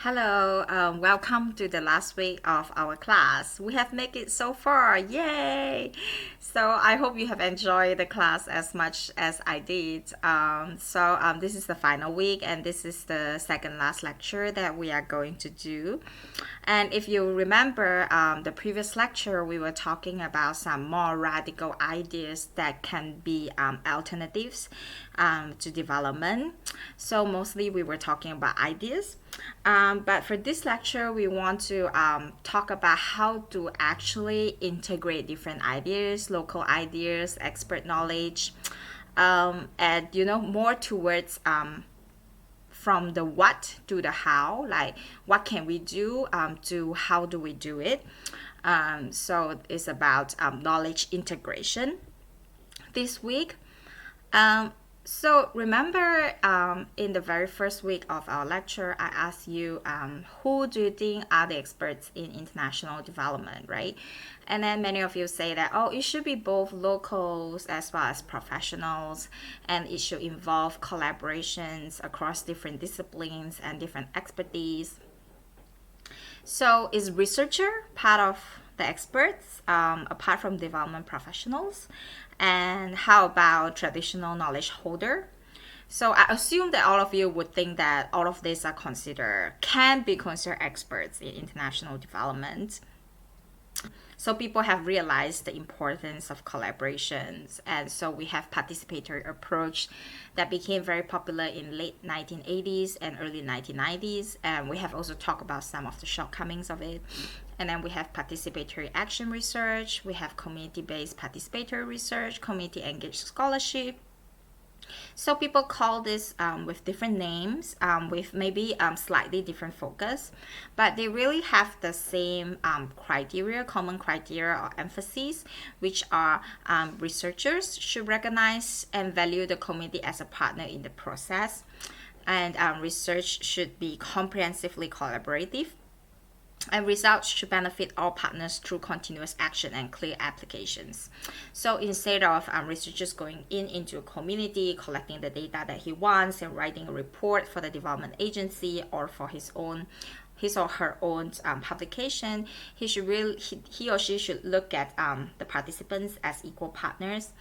Hello, welcome to the last week of our class. We have made it so far, yay! So I hope you have enjoyed the class as much as I did. This is the final week and this is the second last lecture that we are going to do. And if you remember the previous lecture, we were talking about some more radical ideas that can be alternatives to development. So mostly we were talking about ideas. But for this lecture, we want to talk about how to actually integrate different ideas, local ideas, expert knowledge, and more towards from the what to the how, like what can we do to how do we do it. So it's about knowledge integration this week. So remember in the very first week of our lecture, I asked you who do you think are the experts in international development, right? And then many of you say that, oh, it should be both locals as well as professionals, and it should involve collaborations across different disciplines and different expertise. So is researcher part of the experts apart from development professionals? And how about traditional knowledge holder? So I assume that all of you would think that all of these can be considered experts in international development. So people have realized the importance of collaborations, and so we have participatory approach that became very popular in late 1980s and early 1990s, and we have also talked about some of the shortcomings of it. And then we have participatory action research, we have community-based participatory research, community engaged scholarship. So people call this with different names, with maybe slightly different focus, but they really have the same common criteria or emphases, which are researchers should recognize and value the community as a partner in the process, and research should be comprehensively collaborative, and results should benefit all partners through continuous action and clear applications. So instead of researchers going into a community, collecting the data that he wants and writing a report for the development agency or for his or her own publication, he or she should look at the participants as equal partners.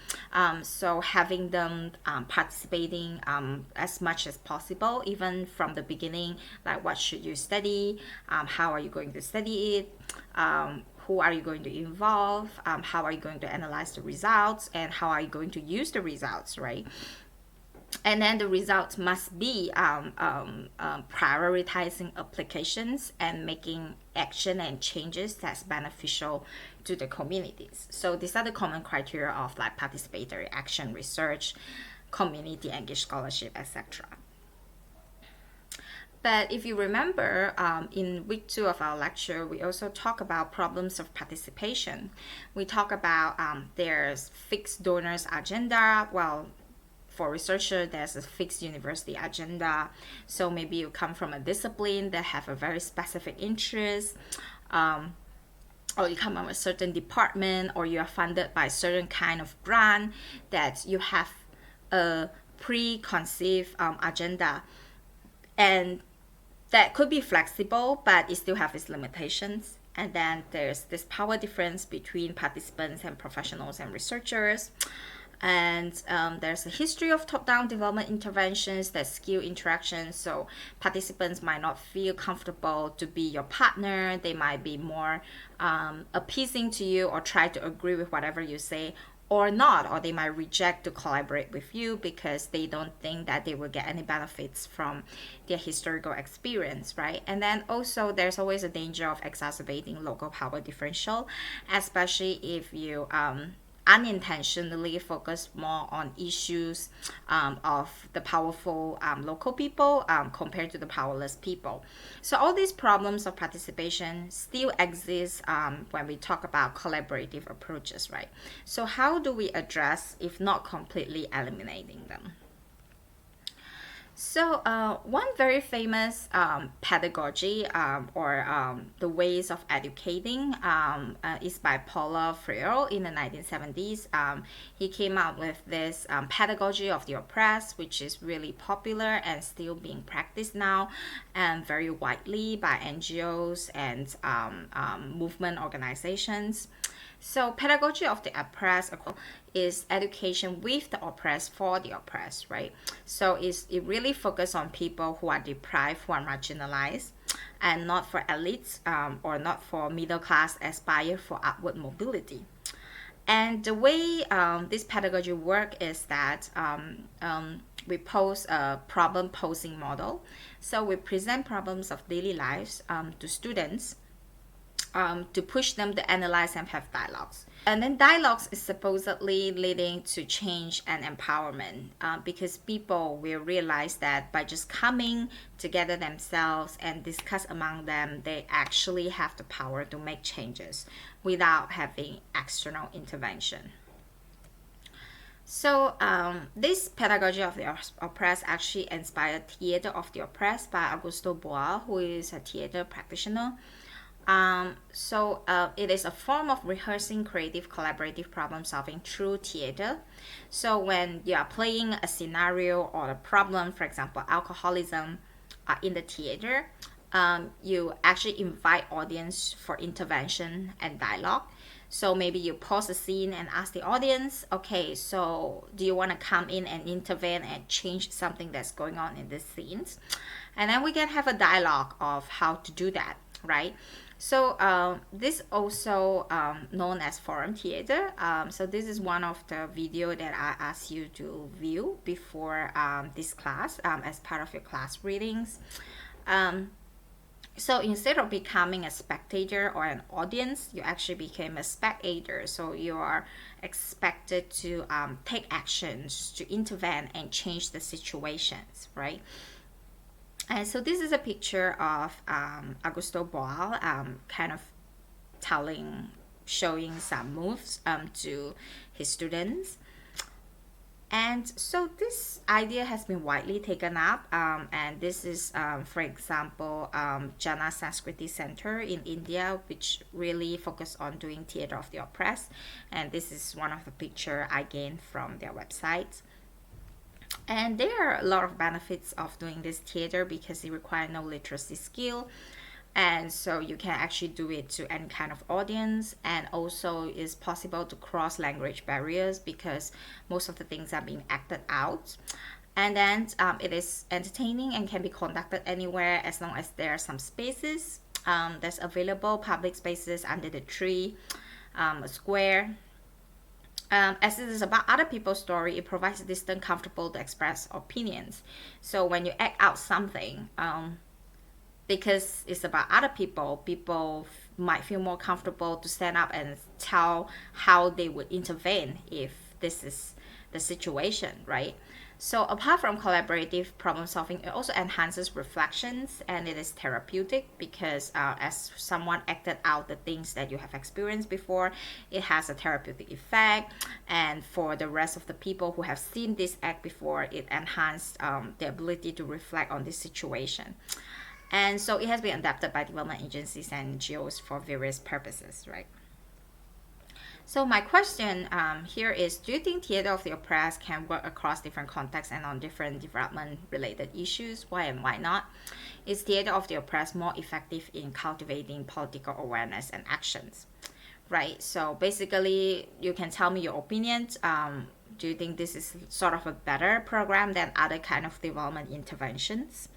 So having them participating as much as possible, even from the beginning, like what should you study, how are you going to study it, who are you going to involve, how are you going to analyze the results, and how are you going to use the results, right? And then the results must be prioritizing applications and making action and changes that's beneficial to the communities. So these are the common criteria of like participatory action research, community engaged scholarship, etc. But if you remember, in week 2 of our lecture, we also talk about problems of participation. We talk about there's fixed donors agenda. Well, for researcher, there's a fixed university agenda. So maybe you come from a discipline that have a very specific interest, or you come from a certain department, or you are funded by a certain kind of grant that you have a preconceived agenda. And that could be flexible, but it still have its limitations. And then there's this power difference between participants and professionals and researchers. And there's a history of top-down development interventions that skew interactions. So participants might not feel comfortable to be your partner. They might be more appeasing to you or try to agree with whatever you say or not, or they might reject to collaborate with you because they don't think that they will get any benefits from their historical experience, right? And then also there's always a danger of exacerbating local power differential, especially if you unintentionally focus more on issues of the powerful local people compared to the powerless people. So all these problems of participation still exist when we talk about collaborative approaches, right? So how do we address, if not completely eliminating them? So, one very famous pedagogy or the ways of educating is by Paulo Freire in the 1970s. He came out with this pedagogy of the oppressed, which is really popular and still being practiced now and very widely by NGOs and movement organizations. So, pedagogy of the oppressed is education with the oppressed for the oppressed, right? So, it really focuses on people who are deprived, who are marginalized, and not for elites or not for middle class aspire for upward mobility. And the way this pedagogy work is that we pose a problem posing model. So we present problems of daily lives to students to push them to analyze and have dialogues. And then dialogues is supposedly leading to change and empowerment because people will realize that by just coming together themselves and discuss among them, they actually have the power to make changes without having external intervention. So this pedagogy of the oppressed actually inspired Theater of the Oppressed by Augusto Boal, who is a theater practitioner. It is a form of rehearsing creative collaborative problem solving through theater. So when you are playing a scenario or a problem, for example, alcoholism, in the theater, you actually invite audience for intervention and dialogue. So maybe you pause the scene and ask the audience, okay, so do you want to come in and intervene and change something that's going on in the scenes? And then we can have a dialogue of how to do that, right? So this also known as forum theater. So this is one of the video that I asked you to view before this class as part of your class readings. So instead of becoming a spectator or an audience, you actually became a spectator. So you are expected to take actions, to intervene and change the situations, right? And so this is a picture of Augusto Boal kind of showing some moves to his students. And so this idea has been widely taken up, and this is, for example, Genesiskriti Centre in India, which really focus on doing theater of the oppressed. And this is one of the picture I gained from their website. And there are a lot of benefits of doing this theater because it requires no literacy skill. And so you can actually do it to any kind of audience, and also it's possible to cross language barriers because most of the things are being acted out. And then it is entertaining and can be conducted anywhere as long as there are some spaces that's available, public spaces under the tree, a square. As it is about other people's story, it provides a distance comfortable to express opinions. So when you act out something, because it's about other people, people might feel more comfortable to stand up and tell how they would intervene if this is the situation, right? So apart from collaborative problem solving, it also enhances reflections and it is therapeutic because as someone acted out the things that you have experienced before, it has a therapeutic effect. And for the rest of the people who have seen this act before, it enhanced the ability to reflect on this situation. And so it has been adapted by development agencies and NGOs for various purposes, right? So my question here is, do you think theater of the oppressed can work across different contexts and on different development-related issues? Why and why not? Is theater of the oppressed more effective in cultivating political awareness and actions? Right, so basically you can tell me your opinions. Do you think this is sort of a better program than other kind of development interventions?